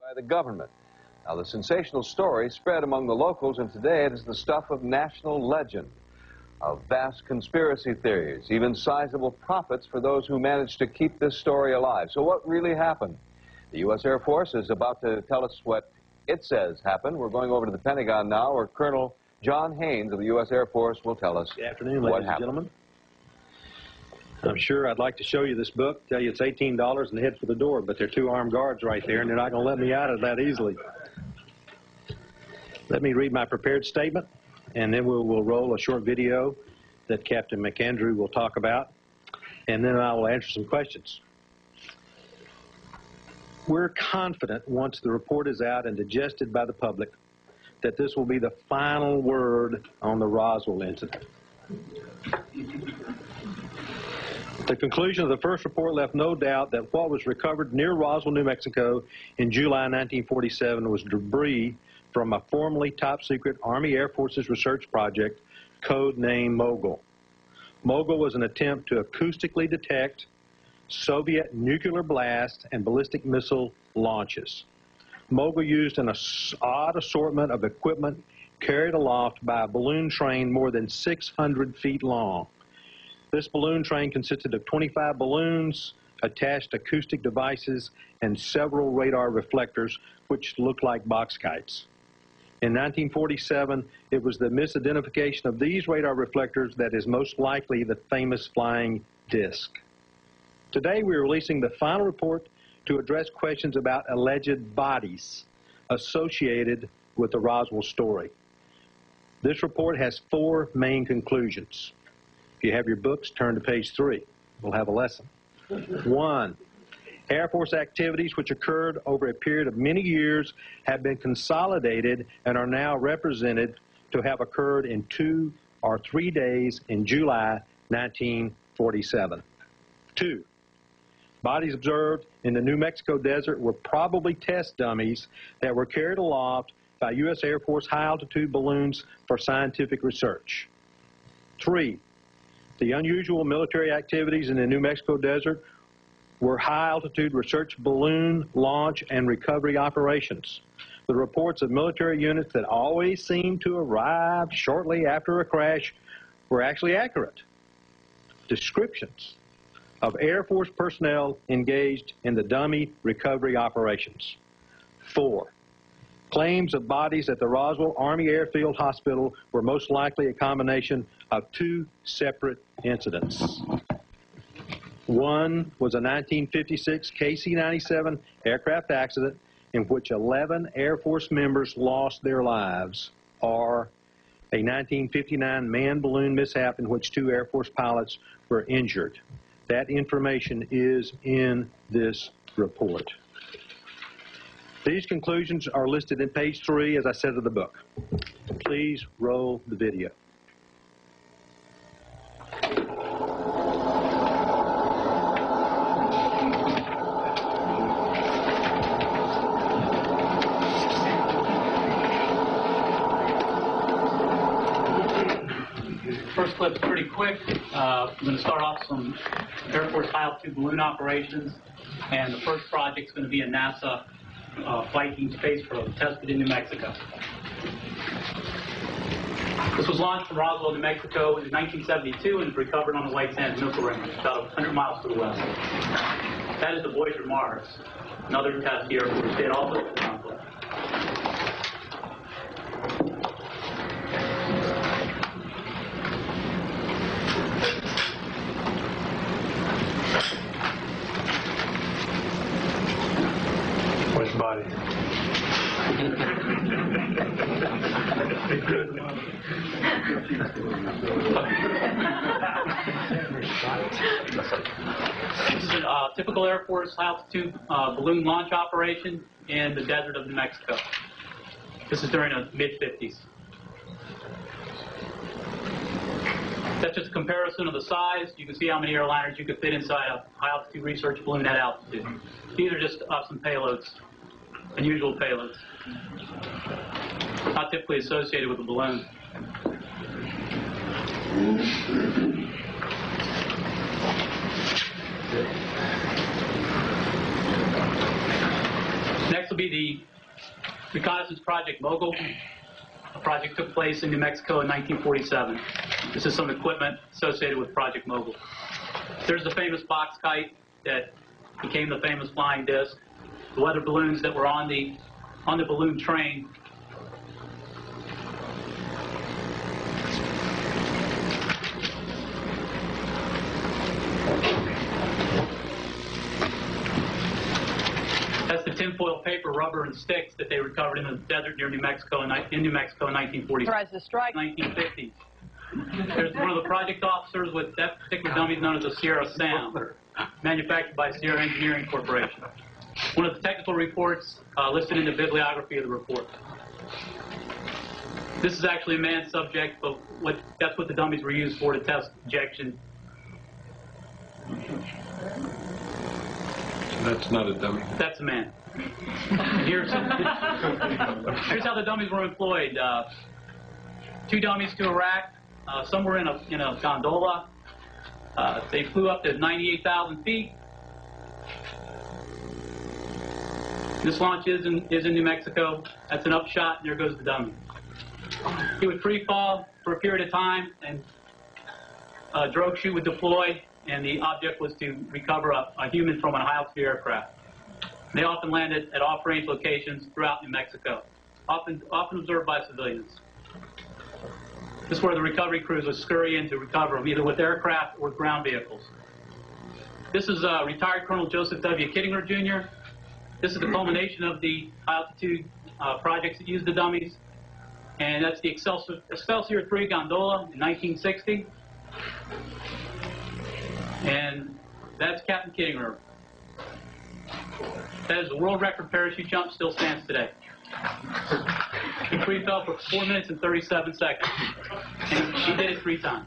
by the government. Now, the sensational story spread among the locals, and today it is the stuff of national legend, of vast conspiracy theories, even sizable profits for those who managed to keep this story alive. So what really happened? The U.S. Air Force is about to tell us what it says happened. We're going over to the Pentagon now, where Colonel John Haynes of the U.S. Air Force will tell us Good afternoon, ladies and gentlemen. I'm sure I'd like to show you this book, tell you it's $18 and head for the door, but there are two armed guards right there, and they're not going to let me out of that easily. Let me read my prepared statement, and then we'll roll a short video that Captain McAndrew will talk about, and then I will answer some questions. We're confident, once the report is out and digested by the public, that this will be the final word on the Roswell incident. The conclusion of the first report left no doubt that what was recovered near Roswell, New Mexico in July 1947 was debris from a formerly top-secret Army Air Force's research project, code-named Mogul. Mogul was an attempt to acoustically detect Soviet nuclear blast and ballistic missile launches. Mogul used an odd assortment of equipment carried aloft by a balloon train more than 600 feet long. This balloon train consisted of 25 balloons, attached acoustic devices, and several radar reflectors, which looked like box kites. In 1947, it was the misidentification of these radar reflectors that is most likely the famous flying disc. Today, we are releasing the final report to address questions about alleged bodies associated with the Roswell story. This report has four main conclusions. If you have your books, turn to page 3. We'll have a lesson. 1, Air Force activities which occurred over a period of many years have been consolidated and are now represented to have occurred in 2 or 3 days in July 1947. 2, bodies observed in the New Mexico desert were probably test dummies that were carried aloft by U.S. Air Force high-altitude balloons for scientific research. 3, the unusual military activities in the New Mexico desert were high-altitude research balloon launch and recovery operations. The reports of military units that always seemed to arrive shortly after a crash were actually accurate. Descriptions of Air Force personnel engaged in the dummy recovery operations. 4, claims of bodies at the Roswell Army Airfield Hospital were most likely a combination of 2 separate incidents. 1 was a 1956 KC-97 aircraft accident in which 11 Air Force members lost their lives, or a 1959 manned balloon mishap in which 2 Air Force pilots were injured. That information is in this report. These conclusions are listed in page 3, as I said, of the book. Please roll the video. First clip's pretty quick. I'm going to start off some Air Force high-altitude balloon operations, and the first project's going to be a NASA Viking space probe tested in New Mexico. This was launched from Roswell, New Mexico in 1972 and is recovered on the White Sands Missile Range, about 100 miles to the west. That is the Voyager Mars, another test here which did also conflict. Which body? This is a typical Air Force high-altitude balloon launch operation in the desert of New Mexico. This is during the mid-50s. That's just a comparison of the size. You can see how many airliners you could fit inside a high-altitude research balloon at altitude. These are just some payloads, unusual payloads, not typically associated with a balloon. Next will be the Reconnaissance Project Mogul. The project took place in New Mexico in 1947. This is some equipment associated with Project Mogul. There's the famous box kite that became the famous flying disc. The weather balloons that were on the balloon train. That's the tinfoil paper, rubber, and sticks that they recovered in the desert near New Mexico in 1940. Tries to strike. 1950s. There's one of the project officers with that particular dummy is known as a Sierra Sam, manufactured by Sierra Engineering Corporation. One of the technical reports listed in the bibliography of the report. This is actually a manned subject, but that's what the dummies were used for, to test ejection. That's not a dummy. That's a man. Here's how the dummies were employed. 2 dummies to a rack. Some were in a gondola. They flew up to 98,000 feet. This launch is in New Mexico. That's an upshot, and there goes the dummy. He would free fall for a period of time, and a drogue chute would deploy, and the object was to recover a human from a high-altitude aircraft. They often landed at off-range locations throughout New Mexico, often observed by civilians. This is where the recovery crews would scurry in to recover them, either with aircraft or ground vehicles. This is retired Colonel Joseph W. Kittinger, Jr. This is the culmination of the high-altitude projects that used the dummies. And that's the Excelsior 3 gondola in 1960. And that's Captain Kittinger. That is the world record parachute jump, still stands today. He free fell for 4 minutes and 37 seconds. And he did it 3 times.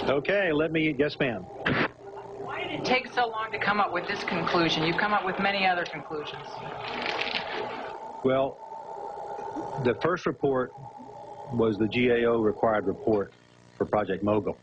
Okay, yes, ma'am. Why did it take so long to come up with this conclusion? You've come up with many other conclusions. Well, the first report was the GAO required report for Project Mogul.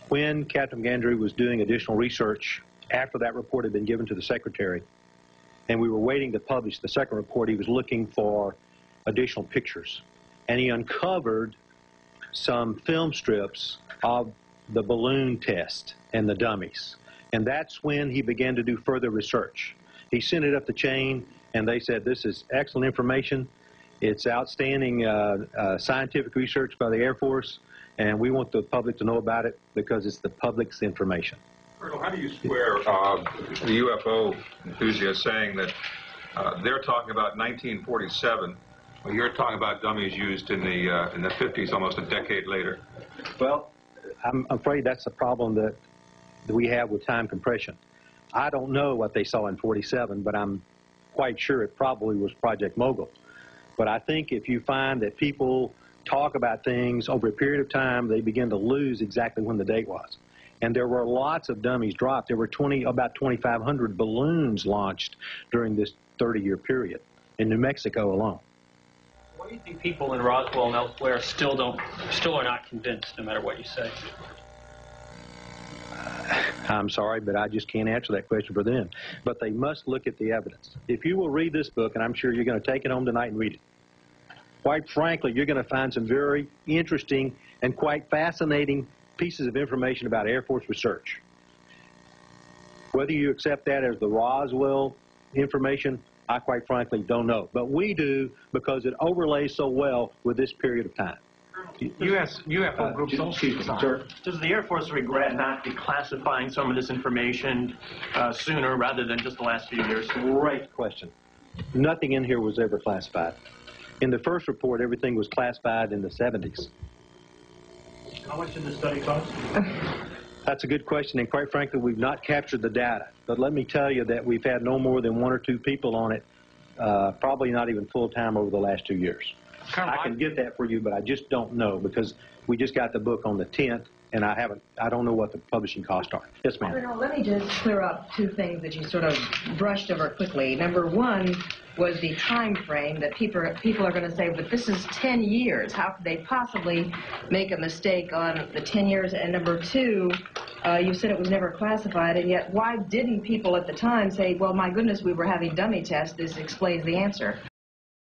When Captain Gandry was doing additional research after that report had been given to the Secretary, and we were waiting to publish the second report, he was looking for additional pictures. And he uncovered some film strips of the balloon test and the dummies. And that's when he began to do further research. He sent it up the chain, and they said, this is excellent information. It's outstanding scientific research by the Air Force, and we want the public to know about it because it's the public's information. Colonel, how do you square the UFO enthusiasts saying that they're talking about 1947, well, you're talking about dummies used in the 50s, almost a decade later? Well, I'm afraid that's the problem that we have with time compression. I don't know what they saw in 47, but I'm quite sure it probably was Project Mogul. But I think if you find that people talk about things over a period of time, they begin to lose exactly when the date was. And there were lots of dummies dropped. There were about 2,500 balloons launched during this 30-year period in New Mexico alone. Why do you think people in Roswell and elsewhere still are not convinced, no matter what you say? I'm sorry, but I just can't answer that question for them. But they must look at the evidence. If you will read this book, and I'm sure you're going to take it home tonight and read it, quite frankly, you're going to find some very interesting and quite fascinating pieces of information about Air Force research. Whether you accept that as the Roswell information, I quite frankly don't know. But we do because it overlays so well with this period of time. UFO groups does the Air Force regret not declassifying some of this information sooner rather than just the last few years? Great question. Nothing in here was ever classified. In the first report, everything was classified in the 70s. How much did the study cost? That's a good question, and quite frankly, we've not captured the data. But let me tell you that we've had no more than 1 or 2 people on it, probably not even full-time over the last 2 years. I can get that for you, but I just don't know because we just got the book on the 10th, and I don't know what the publishing costs are. Yes, ma'am. Colonel, let me just clear up 2 things that you sort of brushed over quickly. Number 1 was the time frame that people are going to say, but this is 10 years. How could they possibly make a mistake on the 10 years? And number 2, You said it was never classified, and yet why didn't people at the time say, well, my goodness, we were having dummy tests, this explains the answer?